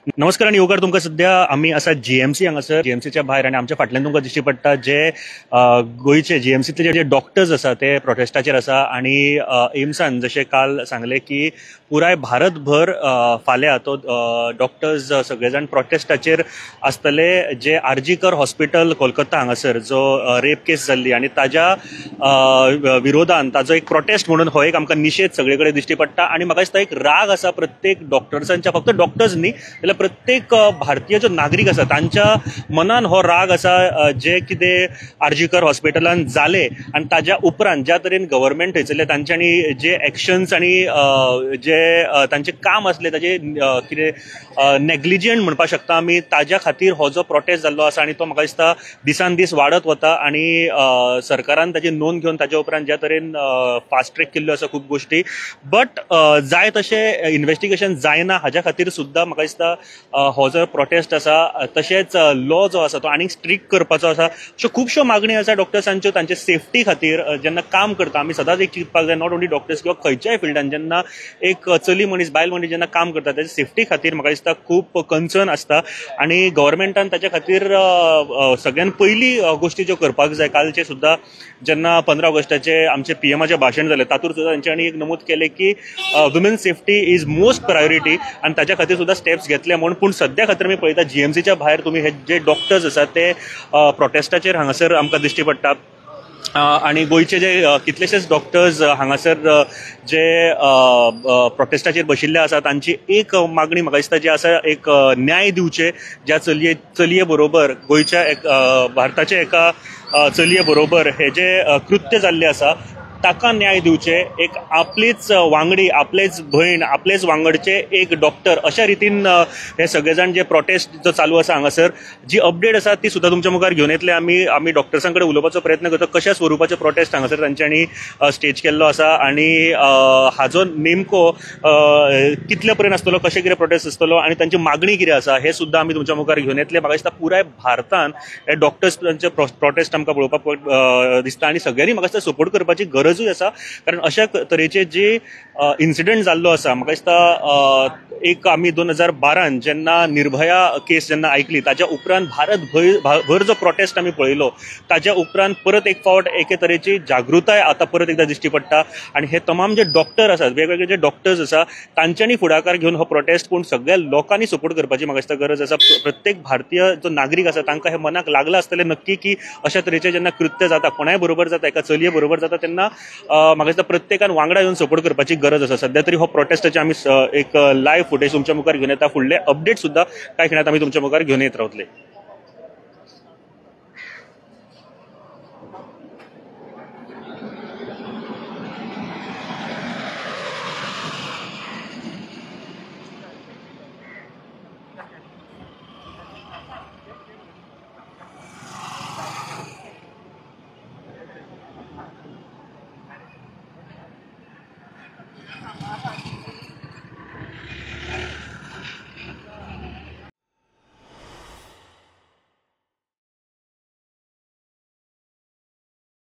नमस्कार आणि येवकार तुमकां सध्या आमी आसा जीएमसी हांगासर जीएमसीच्या भायर आनी आमच्या फाटल्यान तुमकां दिश्टी पडटा जे गोंयचे जीएमसीतले जे डॉक्टर्स आसा ते प्रोटेस्टाचेर आसा आणि एम्सान जशें काल सांगले की पुराय भारतभर फाल्यां तो डॉक्टर्स सगळे जाण प्रोटेस्टाचेर आसतले जे आरजीकर हॉस्पिटल कोलकाता हांगासर जो रेप केस जाल्ली आणि ताज्या विरोधान ताजो एक प्रोटेस्ट म्हणून हो एक आमकां निशेध सगळे कडेन दिश्टी पडटा आणि म्हाका दिसता एक राग आसा प्रत्येक डॉक्टर्सांच्या, फक्त डॉक्टर्स न्ही जाल्यार प्रत्येक भारतीय जो नागरीक आसा तांच्या मनान हो राग आसा जे कितें आरजीकर हॉस्पिटलान जाले आणि ताज्या उपरांत ज्या तरेन गव्हर्नमेंट थंयसरले तांच्यांनी जे एक्शन्स आणि जे तांचे काम असले ताजे कितें नेग्लिजंट म्हणपाक शकता आमी ताज्या खातीर हो जो प्रोटेस्ट जाल्लो आसा आणि तो म्हाका दिसता दिसान दीस वाडत वता आणि सरकारान ताजी नोंद घेवन ताज्या उपरांत ज्या तरेन फास्ट ट्रॅक केल्ल्यो आसा खूब गोश्टी बट जाय तशें इन्व्हेस्टिगेशन जायना हाज्या खातीर सुद्दां म्हाका दिसता हो जो प्रोटेस्ट आसा तशेंच लॉ जो आसा तो आनीक स्ट्रिक्ट करपाचो आसा अश्यो खुबश्यो मागणी आसा डॉक्टर्सांच्यो तांचे सेफ्टी खातीर जेन्ना काम करता आमी सदांच एक चिंतपाक जाय नॉट ओन्ली डॉक्टर्स किंवा खंयच्याय फिल्डान जेन्ना एक चली मनीस बायल मनीस जेन्ना काम करता त्याच्या सेफ्टी खातीर म्हाका दिसता खूब कन्सर्न आसता आणि गव्हर्नमेंटान ताच्या खातीर सगळ्यान पयली गोश्टी ज्यो करपाक जाय कालचे सुद्दां जेन्ना 15 ऑगस्टाचे आमचे पीएमाचे भाशण जालें तातूंत सुद्दां तांच्यांनी एक नमूद केलें की women safety is most priority आणि ताच्या खातीर सुद्दां स्टेप्स घेतले म्हणून पूण सद्या खातीर आमी पळयता जीएमसीच्या भायर तुमी हे जे डॉक्टर्स आसात ते प्रोटेस्टाचेर हांगासर आमकां दिश्टी पडटा आणि गोयचे जे कितलेशेच डॉक्टर्स हांगासर जे प्रोटेस्टाचेर बशिल्ले आसा तांची एक मागणी म्हाका दिसता जी आसा एक न्याय दिवचे ज्या चलये बरोबर गोयच्या भारताच्या एका चलये बरोबर हे जे कृत्य जाल्ले आसा ताका न्याय दिवचे एक आपलीच वांगडी आपलेच भयण आपलेच वांगडचे एक डॉक्टर अशा रितीन हे सगळे जाण जे प्रोटेस्ट जो चालू आसा हांगासर जी अपडेट आसा ती सुद्दां तुमच्या मुखार घेवन येतले आमी डॉक्टर्सां कडेन उलोवपाचो प्रयत्न करता कशा स्वरुपाचे प्रोटेस्ट हांगासर तांच्यांनी स्टेज केल्लो आसा आणि हाजो नेमको कितले पर्यंत आसतलो कशें कितें प्रोटेस्ट आसतलो आणि तांची मागणी कितें आसा हे सुद्दां आमी तुमच्या मुखार घेवन येतले म्हाका दिसता पुराय भारतान हे डॉक्टर्सांचे प्रोटेस्ट आमकां पळोवपाक दिसता आणि सगळ्यांनी म्हाका दिसता सपोर्ट करपाची गरजूय आसा कारण अशा तरेचे जे इन्सिडेंट जाल्लो आसा म्हाका दिसता एक आमी 2012 जेन्ना निर्भया केस जेन्ना आयकली ताच्या उपरांत भारतभर जो प्रोटेस्ट आमी पळयलो ताच्या उपरांत परत एक फावट एके तरेची जागृताय आता परत एकदा दिश्टी पडटा आणि हे तमाम जे डॉक्टर आसात वेगवेगळे जे डॉक्टर्स आसा तांच्यांनी फुडाकार घेवन हो प्रोटेस्ट पूण सगळ्या लोकांनी सपोर्ट करपाची म्हाका दिसता गरज आसा प्रत्येक भारतीय जो नागरीक आसा तांकां हे मनाक लागला आसतलें नक्की की अशा तरेचे जेन्ना कृत्य जाता कोणाय बरोबर जाता एका चलये बरोबर जाता तेन्ना म्हाका दिसता प्रत्येकान वांगडा येवन सपोर्ट करपाची गरज आसा सध्या तरी हो प्रोटेस्टाचे आमी एक लायव्ह फुटेज तुमच्या मुखार घेवन येता फुडले अपडेट सुद्दां कांय खिणात आमी तुमच्या मुखार घेवन येत रावतले.